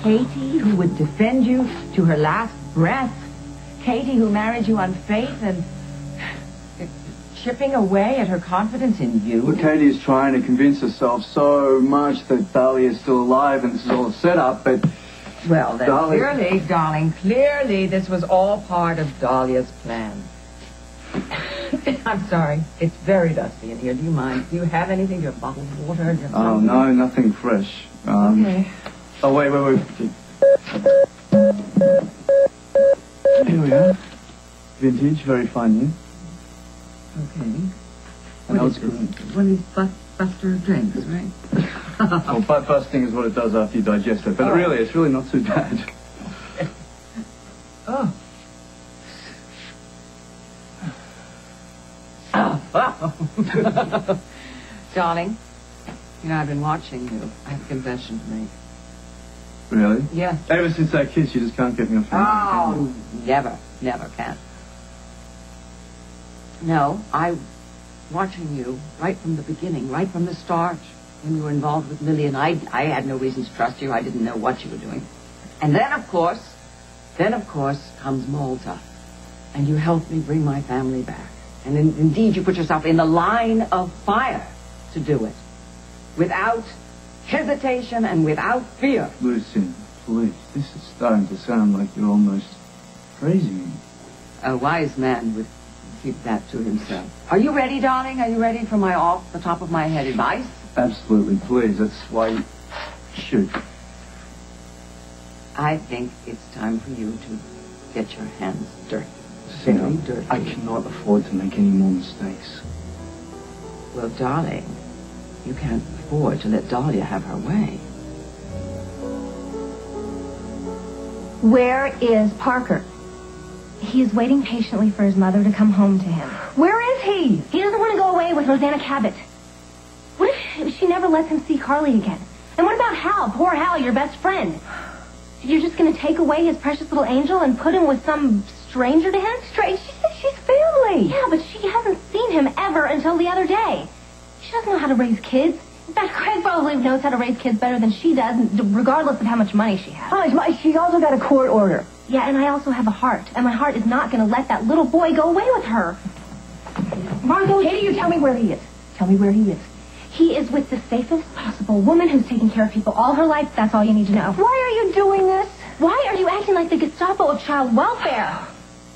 Katie who would defend you to her last breath. Katie who married you on faith and chipping away at her confidence in you. Well, Katie is trying to convince herself so much that Dahlia is still alive and this is all a setup, but... Well, then clearly, darling, clearly this was all part of Dahlia's plan. I'm sorry. It's very dusty in here. Do you mind? Do you have anything? Do you have bottled water? Oh, no, nothing fresh. Okay. Oh, wait. Here we are. Vintage, very fine new. Okay. I know it's good. One of these buster drinks, right? Well, butt busting is what it does after you digest it. But really, it's really not too bad. Oh. Darling, you know, I've been watching you. I have a confession to make. Really? Yeah. Ever since that kiss, you just can't get me off your mind. Oh, never can. No, I watching you right from the beginning, right from the start, when you were involved with Lily, and I had no reason to trust you. I didn't know what you were doing. And then, of course, comes Malta, and you helped me bring my family back. And indeed, you put yourself in the line of fire to do it, without hesitation and without fear. Lucinda, please, this is starting to sound like you're almost praising me. A wise man would keep that to himself. Are you ready, darling? Are you ready for my off-the-top-of-my-head advice? Absolutely, please. That's why you should. I think it's time for you to get your hands dirty. Very dirty. I cannot afford to make any more mistakes. Well, darling, you can't afford to let Dahlia have her way. Where is Parker? He is waiting patiently for his mother to come home to him. Where is he? He doesn't want to go away with Rosanna Cabot. What if she never lets him see Carly again? And what about Hal? Poor Hal, your best friend. You're just going to take away his precious little angel and put him with some stranger to him? She said she's family. Yeah, but she hasn't seen him ever until the other day. She doesn't know how to raise kids. In fact, Craig probably knows how to raise kids better than she does, regardless of how much money she has. Oh, she's also got a court order. Yeah, and I also have a heart. And my heart is not going to let that little boy go away with her. Margo, Katie, you tell me where he is. Tell me where he is. He is with the safest possible woman who's taken care of people all her life. That's all you need to know. Why are you doing this? Why are you acting like the Gestapo of child welfare?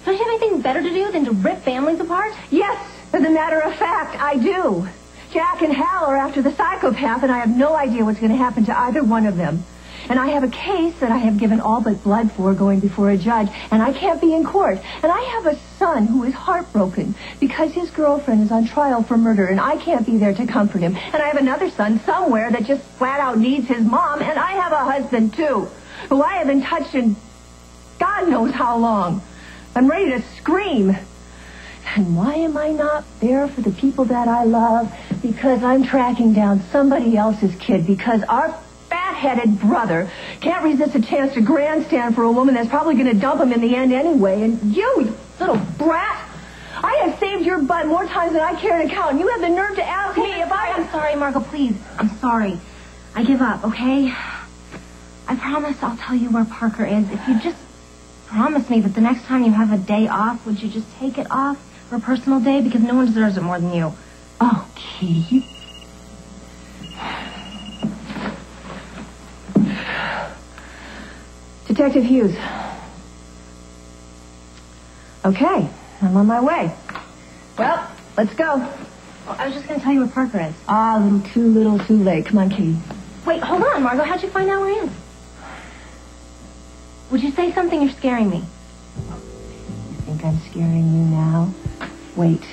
Don't you have anything better to do than to rip families apart? Yes, as a matter of fact, I do. Jack and Hal are after the psychopath, and I have no idea what's going to happen to either one of them. And I have a case that I have given all but blood for going before a judge, and I can't be in court. And I have a son who is heartbroken because his girlfriend is on trial for murder, and I can't be there to comfort him. And I have another son somewhere that just flat out needs his mom, and I have a husband, too, who I haven't touched in God knows how long. I'm ready to scream. And why am I not there for the people that I love? Because I'm tracking down somebody else's kid, because our fat-headed brother can't resist a chance to grandstand for a woman that's probably going to dump him in the end anyway. And you little brat, I have saved your butt more times than I care to count. And you have the nerve to ask me if I'm sorry, Margo, please. I'm sorry. I give up, okay? I promise I'll tell you where Parker is. If you just promise me that the next time you have a day off, would you just take it off for a personal day? Because no one deserves it more than you. Oh, Katie. Detective Hughes. Okay, I'm on my way. Well, let's go. Well, I was just going to tell you where Parker is. Ah, a little too late. Come on, Katie. Wait, hold on, Margo. How'd you find out where he is? Would you say something? You're scaring me. You think I'm scaring you now? Wait.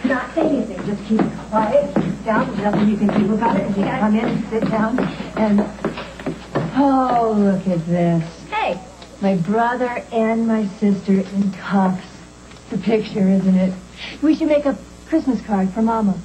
Do not say anything. Just keep it quiet. Sit down. There's nothing you can do about it. You come in and sit down and... Oh, look at this. Hey. My brother and my sister in cuffs. The picture, isn't it? We should make a Christmas card for Mama.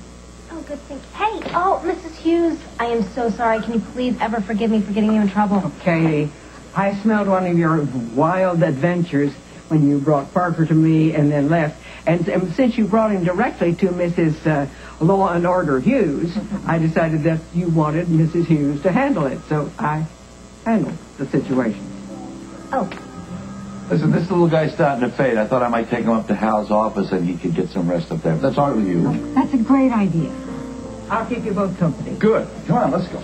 Oh, good thing. Hey, Mrs. Hughes, I am so sorry. Can you please ever forgive me for getting you in trouble? Oh, Katie, I smelled one of your wild adventures when you brought Parker to me and then left. And since you brought him directly to Mrs. Law and Order Hughes, I decided that you wanted Mrs. Hughes to handle it, so I handled the situation. Oh, Listen, this little guy's starting to fade. I thought I might take him up to Hal's office and he could get some rest up there. If that's all right with you. that's a great idea. I'll keep you both company. Good. Come on, let's go.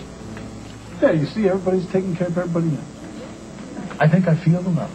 Yeah, you see, everybody's taking care of everybody else. I think I feel the love.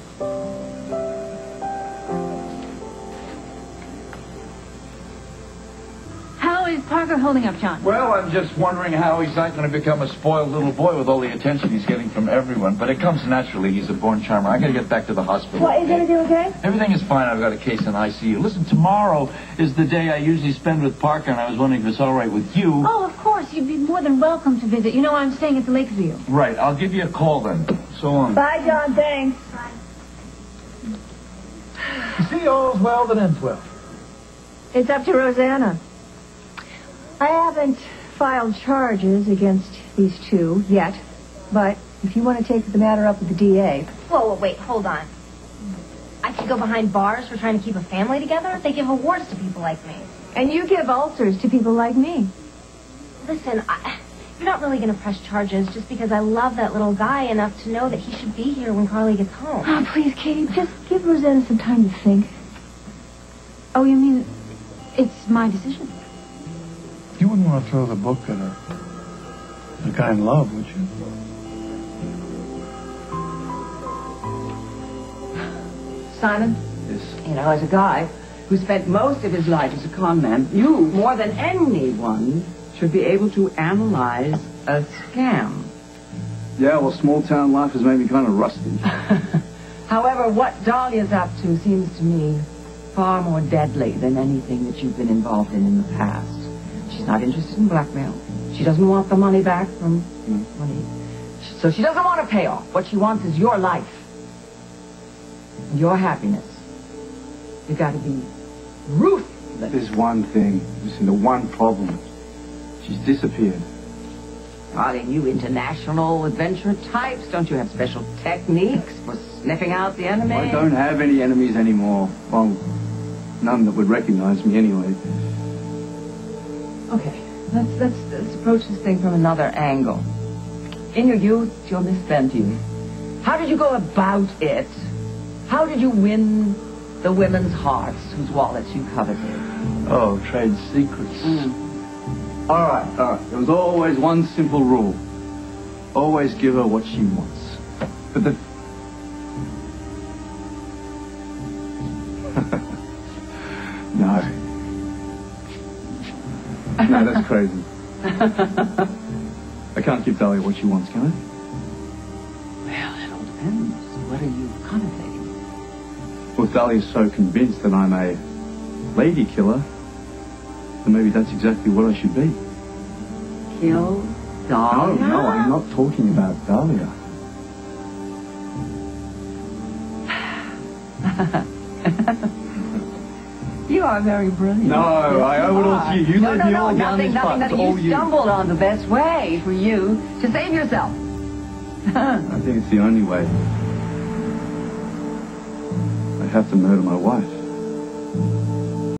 How is Parker holding up, John? Well, I'm just wondering how he's not going to become a spoiled little boy with all the attention he's getting from everyone. But it comes naturally. He's a born charmer. I got to get back to the hospital. What, is everything okay? Everything is fine. I've got a case in ICU. Listen, tomorrow is the day I usually spend with Parker, and I was wondering if it's all right with you. Oh, of course. You'd be more than welcome to visit. You know, I'm staying at the Lakeview. Right. I'll give you a call then. So long. Bye, John. Thanks. You see, all's well that ends well. It's up to Rosanna. I haven't filed charges against these two yet, but if you want to take the matter up with the DA... Whoa, wait, hold on. I could go behind bars for trying to keep a family together? They give awards to people like me. And you give ulcers to people like me. Listen, you're not really going to press charges just because I love that little guy enough to know that he should be here when Carly gets home. Oh, please, Katie, just give Rosanna some time to think. Oh, you mean it's my decision? You wouldn't want to throw the book at the guy in love, would you? Simon, Yes. you know, as a guy who spent most of his life as a con man, you, more than anyone, should be able to analyze a scam. Yeah, well, small-town life has made me kind of rusty. However, what Dahlia's up to seems to me far more deadly than anything that you've been involved in the past. She's not interested in blackmail. She doesn't want the money back from money. So she doesn't want to pay off. What she wants is your life. And your happiness. You got to be ruthless. There's one thing, Lucinda, one problem. She's disappeared. Darling, you international adventure types, don't you have special techniques for sniffing out the enemy? I don't have any enemies anymore. Well, none that would recognize me anyway. Okay, let's approach this thing from another angle. In your youth, your misspent youth, how did you go about it? How did you win the women's hearts whose wallets you coveted? Oh, trade secrets. All right. There was always one simple rule. Always give her what she wants. But the... No. No, that's crazy. I can't give Dahlia what she wants, can I? Well, it all depends. What are you contemplating? Well, if Dahlia's so convinced that I'm a lady killer, then maybe that's exactly what I should be. Kill Dahlia? No, I'm not talking about Dahlia. You are very brilliant. No, I owe it all to you. You led me all down this path. Nothing. It's all You stumbled on the best way for you to save yourself. I think it's the only way. I have to murder my wife.